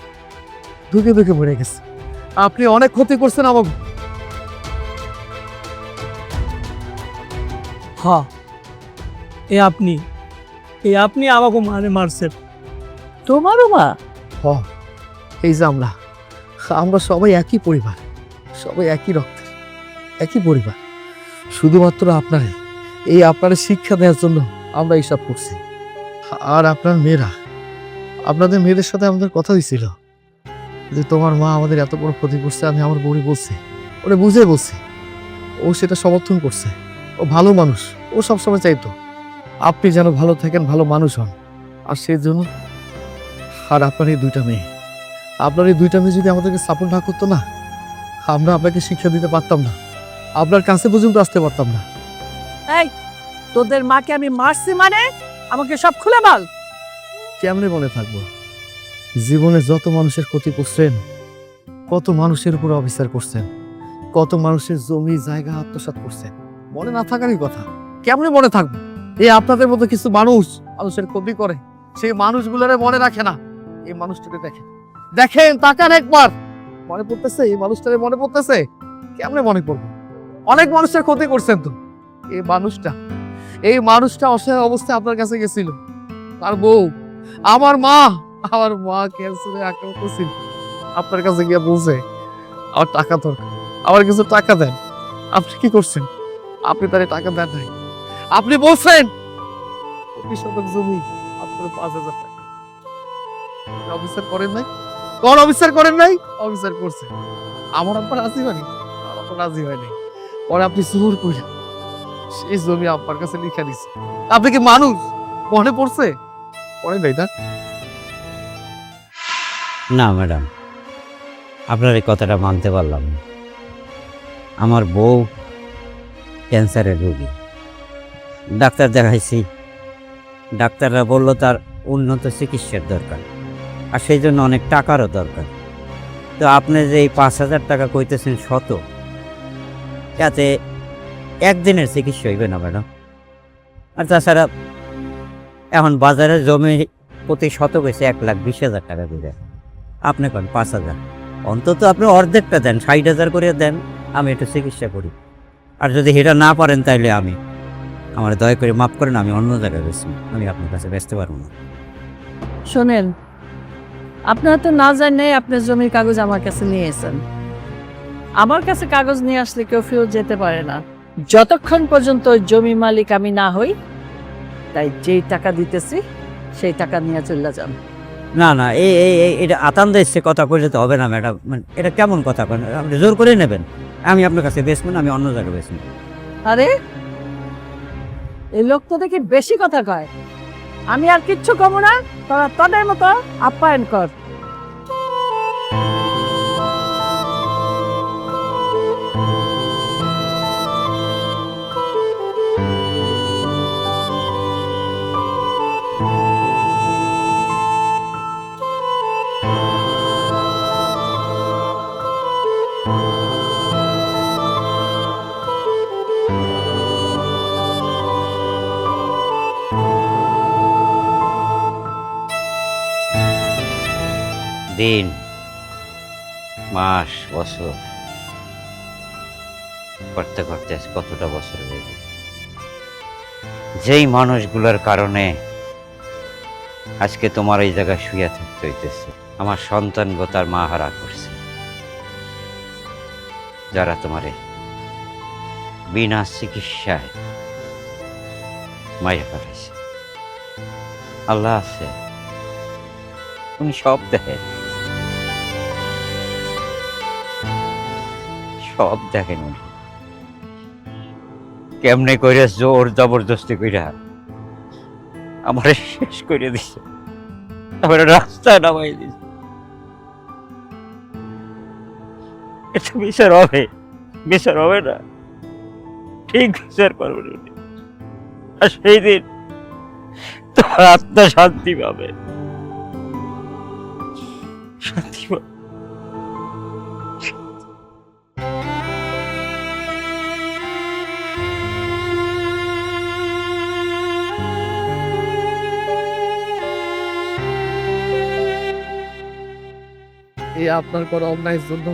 ধুকে ধুকে মরে গেছে। আপনি অনেক ক্ষতি করছেন আমাকে। হ্যাঁ, আপনি আমাকে মারছেন। তোমারও মা? এই যে আমরা সবাই একই পরিবার, সবাই একই রক্তের, একই পরিবার। শুধুমাত্র আপনার শিক্ষা দেওয়ার জন্য আমরা এইসব করছি। আর আপনাদের মেয়েদের সাথে আমাদের কথা হয়েছিল যে তোমার মা আমাদের এত বড় ক্ষতি করছে। আমি আমার বউরে বলছি, ওরে বুঝে বলছি, ও সেটা সমর্থন করছে। ও ভালো মানুষ, ও সবসময় চাইতো আপনি যেন ভালো থাকেন, ভালো মানুষ হন। আর সেই জন্য আর আপনার এই দুইটা মেয়ে যদি আমাদেরকে সাপোর্ট না করতো না, আমরা আপনাকে শিক্ষা দিতে পারতাম না, আপনার কাছে পর্যন্ত আসতে পারতাম না। এই, তোদের মাকে আমি মারছি মানে আমাকে সব খুলে বল। কেমনে মনে থাকবো? জীবনে যত মানুষের ক্ষতি করছেন, কত মানুষের উপর অবিচার করছেন, কত মানুষের জমি জায়গা আত্মসাৎ করছেন, মনে না থাকারই কথা। কেমনে মনে থাকবো? এই আপনাদের মতো কিছু মানুষের ক্ষতি করে, সেই মানুষগুলোরে মনে রাখে না। এই মানুষটাকে দেখেন, তাকান একবার, মনে পড়তেছে? এই মানুষটারে মনে পড়তেছে? কেমনে মনে পড়বে? অনেক মানুষের ক্ষতি করছেন তো। এই মানুষটা অসহায় অবস্থায় আপনার কাছে গেছিল, তার বউ, আমার মা ক্যান্সারে আক্রান্ত ছিল, আপনার কাছে গিয়ে বলছে আমার টাকা দরকার, আমার কিছু টাকা দেন। আপনি কি করছেন? আপনি তারে টাকা দেন নাই। আপনি বলছেন 25 শতক জমি আপনার 5,000 টাকা। অফিসার করেন নাই? কোন অফিসার করেন নাই? অফিসার করছে। আমার আব্বা রাজি হয়নি, রাজি হয়নি। পরে আপনি জোর করে সেই জমি আপনার কাছে লিখে দিচ্ছে। আপনি কি মানুষ? মনে পড়ছে? পড়ে নাই না? না ম্যাডাম, আপনার এই কথাটা মানতে পারলাম না। আমার বউ ক্যান্সারের রোগী, ডাক্তার দেখাইছি, ডাক্তাররা বলল তার উন্নত চিকিৎসার দরকার, আর সেই জন্য অনেক টাকারও দরকার। তো আপনি যে এই 5,000 টাকা কইতেছেন শত, যাতে একদিনের চিকিৎসা হইবে না ম্যাডাম। আর তাছাড়া এখন বাজারে জমি প্রতি শতক হয়েছে 1,20,000 টাকা করে। আপনি কোন 5,000, অন্তত আপনি অর্ধেকটা দেন, 60,000 করে দেন, আমি একটু চিকিৎসা করি। আর যদি এটা না পারেন তাইলে আমার দয়া করে মাফ করেন, আমি অন্য জায়গায় বেচি, আমি আপনার কাছে বেচতে পারবো না। শোনেন, আপনারা তো না জানে আপনার জমির কাগজ আমার কাছে নিয়ে এসেছেন। আমার কাছে কাগজ নিয়ে আসলে কেউ ফেরত যেতে পারে না যতক্ষণ পর্যন্ত ওই জমি মালিক আমি না হই। তাই যেই টাকা দিতেছি সেই টাকা নিয়ে চলে যান। না না, এটা আতান্দা এসছে কথা কইলে তো হবে না ম্যাডাম। মানে এটা কেমন কথা করেন? আপনি জোর করে নেবেন? আমি আপনার কাছে বেচবো না, আমি অন্য জায়গায় বেচবো। আরে এই লোক তো দেখি বেশি কথা কয়। আমি আর কিচ্ছু কমো না, তোরা তোদের মতো আপ্যায়ন কর। দিন, মাস, বছর করতে করতে কতটা বছর হয়ে গেছে। যেই মানুষগুলোর কারণে আজকে তোমার এই জায়গায় শুয়ে থাকতে হইতেছে, আমার সন্তান গো তার মা হারা করছে, যারা তোমারে বিনা চিকিৎসায় মাইরা পাঠাইছে। আল্লাহ আছে, উনি সব দেখেন, সব দেখেন। উনি কেমনে কইরা জোর জবরদস্তি কইরা আমারে শেষ করে দিছে, আমার রাস্তায় নামাই দিছে। এটা বিচার হবে? বিচার হবে না, ঠিক বিচার করবেন উনি। আর সেই দিন তোমার আত্মা শান্তি পাবে, শান্তি পাবে। এই আপনার করা অন্যায়ের জন্য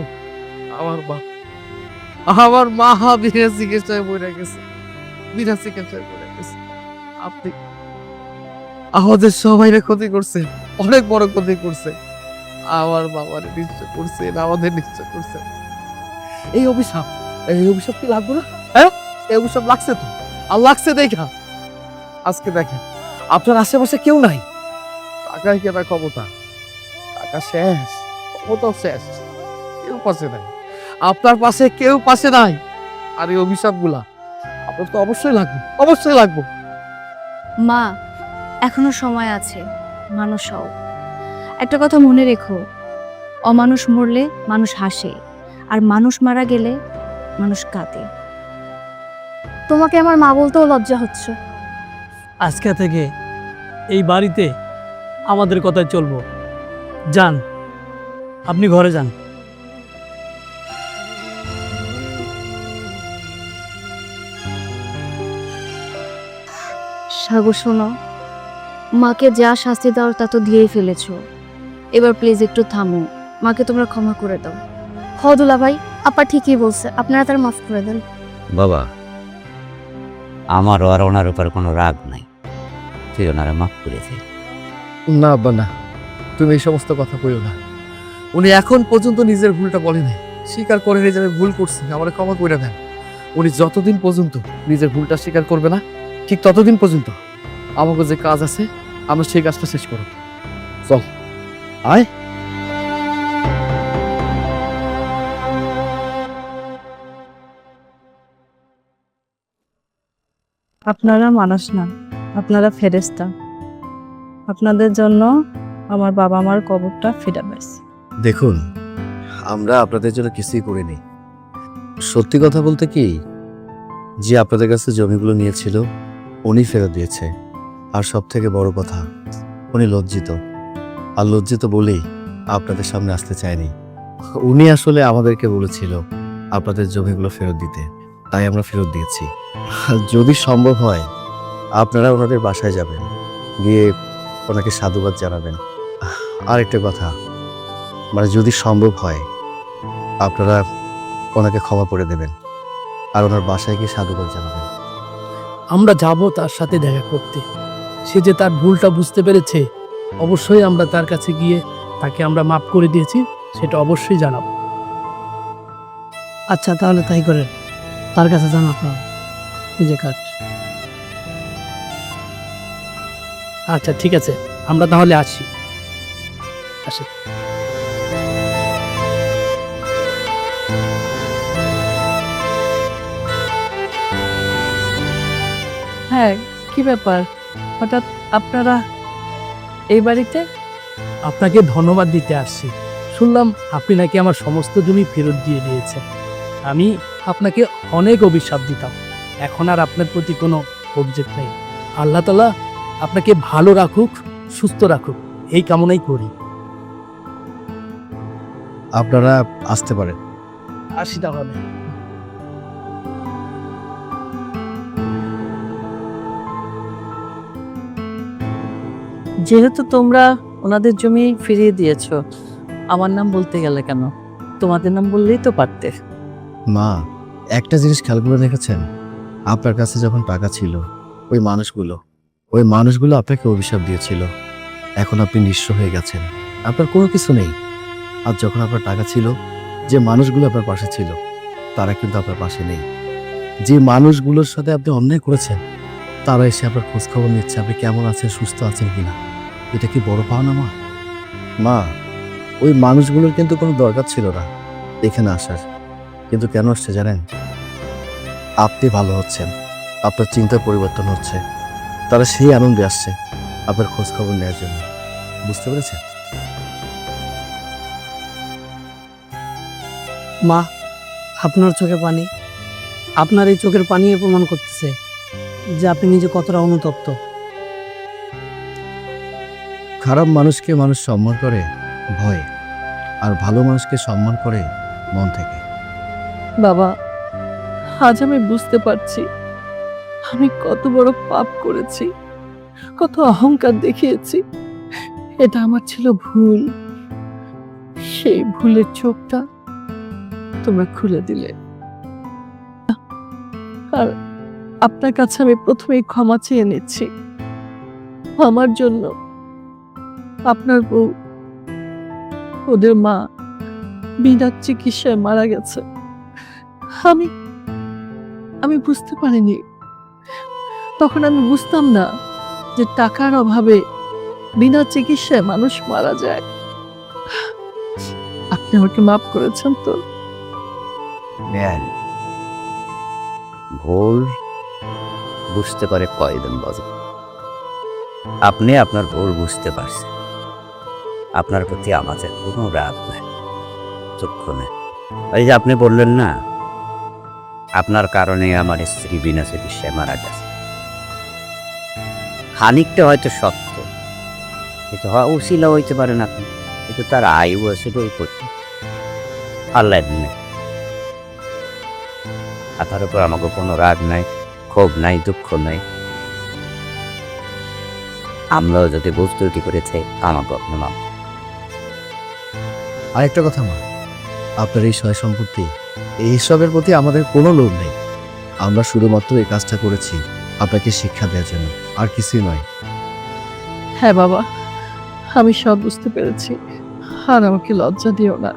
আমার মা বিনা চিকিৎসায় পড়ে গেছে, বিনা চিকিৎসায় পড়ে গেছে। আপনি আমাদের সবাইরে ক্ষতি করছে, অনেক বড় ক্ষতি করছে। আমার বাবার নিশ্চয় করছেন, আমাদের নিশ্চয় করছেন। এই অভিশাপ কি লাগবে না? হ্যাঁ, এই অভিশাপ লাগছে তো, আর লাগছে দেখা। আজকে দেখেন আপনার আশেপাশে কেউ নাই, টাকায় কেনা ক্ষমতা, টাকা শেষ, ক্ষমতাও শেষ, কেউ পাশে নাই, আপনার পাশে কেউ পাশে নাই। আর এই অভিশাপগুলা আপনার তো অবশ্যই লাগবে, অবশ্যই লাগবে। মা, এখনো সময় আছে, মানুষ হও। একটা কথা মনে রেখো, অমানুষ মরলে মানুষ হাসে, আর মানুষ মারা গেলে মানুষ কাঁদে। তোমাকে আমার মা বলতেও লজ্জা হচ্ছে। আজকে থেকে এই বাড়িতে আমাদের কথায় চলবো। যান, আপনি ঘরে যান। সাগর শোনো, মাকে যা শাস্তি দেওয়ার তা তো দিয়েই ফেলেছো, এবার প্লিজ একটু থামো, মাকে তোমরা ক্ষমা করে দাও। দুলা ভাই, আপা ঠিকই বলছে, আপনারা তার মাফ করে দেন। বাবা, আমারও আর ওনার উপর কোনো রাগ নাই, তুই ওনারা মাফ করে দে। না আব্বা না, তুমি এই সমস্ত কথা কইও না। উনি এখন পর্যন্ত নিজের ভুলটা বলে নাই, স্বীকার করে যে আমি ভুল করছি, আমার ক্ষমা করে দেন। উনি যতদিন পর্যন্ত নিজের ভুলটা স্বীকার করবে না, ঠিক ততদিন পর্যন্ত আমাকে যে কাজ আছে আমরা সেই কাজটা শেষ করব। চল আয়। আপনারা মানুষ না, আপনারা ফেরেশতা। আপনাদের জন্য আমার বাবা মার কবরটা ফিরে পাইছি। দেখুন, আমরা আপনাদের জন্য কিছুই করিনি। সত্যি কথা বলতে কি, যে আপনাদের কাছে জমিগুলো নিয়েছিল উনি ফেরত দিয়েছে। আর সব থেকে বড় কথা, উনি লজ্জিত, আর লজ্জিত বলেই আপনাদের সামনে আসতে চায়নি। উনি আসলে আমাদেরকে বলেছিল আপনাদের জমিগুলো ফেরত দিতে। তাই আমরা ফেরত দিয়েছি। যদি সম্ভব হয় আপনারা ওনাদের বাসায় যাবেন, গিয়ে ওনাকে সাধুবাদ জানাবেন। আর একটা কথা, মানে যদি সম্ভব হয় আপনারা ওনাকে ক্ষমা করে দেবেন আর ওনার বাসায় গিয়ে সাধুবাদ জানাবেন। আমরা যাব তার সাথে দেখা করতে। সে যে তার ভুলটা বুঝতে পেরেছে, অবশ্যই আমরা তার কাছে গিয়ে তাকে আমরা মাফ করে দিয়েছি সেটা অবশ্যই জানাবো। আচ্ছা তাহলে তাই করেন, তার কাছে জানা আপনার নিজে কাট। আচ্ছা ঠিক আছে, আমরা তাহলে আসি। হ্যাঁ, কি ব্যাপার, হঠাৎ আপনারা এই বাড়িতে? আপনাকে ধন্যবাদ দিতে আসছি। শুনলাম আপনি নাকি আমার সমস্ত জমি ফেরত দিয়ে দিয়েছেন। আমি আপনাকে অনেক অভিশাপ দিতাম, এখন আর আপনার প্রতি কোনো অভিযোগ নেই। আল্লাহ তাআলা আপনাকে ভালো রাখুক, সুস্থ রাখুক, এই কামনাই করি। আপনারা আসতে পারেন। আসি তাহলে। যেহেতু তোমরা ওনাদের জমি ফিরিয়ে দিয়েছো, আমার নাম বলতে গেলে কেন? তোমাদের নাম বললেই তো পারতে। মা, একটা জিনিস খেয়াল করে দেখেছেন, আপনার কাছে যখন টাকা ছিল ওই মানুষগুলো আপনাকে অভিশাপ দিয়েছিল। এখন আপনি নিঃস্ব হয়ে গেছেন, আপনার কোনো কিছু নেই। আর যখন আপনার টাকা ছিল, যে মানুষগুলো আপনার পাশে ছিল তারা কিন্তু আপনার পাশে নেই। যে মানুষগুলোর সাথে আপনি অন্যায় করেছেন তারা এসে আপনার খোঁজ খবর নিচ্ছে আপনি কেমন আছেন, সুস্থ আছেন কিনা। এটা কি বড় পাওনা মা? মা, ওই মানুষগুলোর কিন্তু কোনো দরকার ছিল না এখানে আসার, কিন্তু কেন আসছে জানেন? আপনি ভালো হচ্ছেন, আপনার চিন্তার পরিবর্তন হচ্ছে, তারা সেই আনন্দে আসছে আপনার খোঁজ খবর নেওয়ার জন্য। বুঝতে পেরেছেন? মা, আপনার চোখে পানি, আপনার এই চোখের পানি প্রমাণ করতেছে যে আপনি নিজে কতটা অনুতপ্ত। খারাপ মানুষকে মানুষ সম্মান করে ভয়ে, আর ভালো মানুষকে সম্মান করে মন থেকে। বাবা, আজ আমি বুঝতে পারছি আমি কত বড় পাপ করেছি, কত অহংকার দেখিয়েছি। এটা আমার ছিল ভুল। সেই ভুলের চোখটা তোমরা খুলে দিলে, আর আপনার কাছে আমি প্রথমেই ক্ষমা চেয়ে নিচ্ছি। আমার জন্য আপনার বউ, ওদের মা বিনা চিকিৎসায় মারা গেছে। আমি বুঝতে পারিনি, তখন আমি বুঝতাম না যে টাকার অভাবে বিনা চিকিৎসায় মানুষ মারা যায়। আপনি আমাকে মাফ করেছেন তো? বেয়ান, ভুল বুঝতে পারে কয়দিন বাজে। আপনি আপনার ভুল বুঝতে পারছেন, আপনার প্রতি আমাদের কোনো রাগ নাই, দুঃখ নেই। এই যে আপনি বললেন না আপনার কারণে আমার স্ত্রী বিনা চিকিৎসায় মারা গেছে, খানিকটা হয়তো সত্য, কিন্তু উশিলা হইতে পারেন আপনি, কিন্তু তার আয়ু আছে ওই করতে আল্লাহ নেই। আপনার উপর আমাকে কোনো রাগ নাই, ক্ষোভ নাই, দুঃখ নাই। আমরাও যদি বুঝতে করেছে আমাকে আপনার নাম। আরেকটা কথা মা, আপনার এই সয় সম্পত্তি এইসবের প্রতি আমাদের কোনো লোভ নেই। আমরা শুধুমাত্র এই কাজটা করেছি আপনাকে শিক্ষা দেওয়ার জন্য, আর কিছুই নয়। হ্যাঁ বাবা, আমি সব বুঝতে পেরেছি, আর আমাকে লজ্জা দিও না।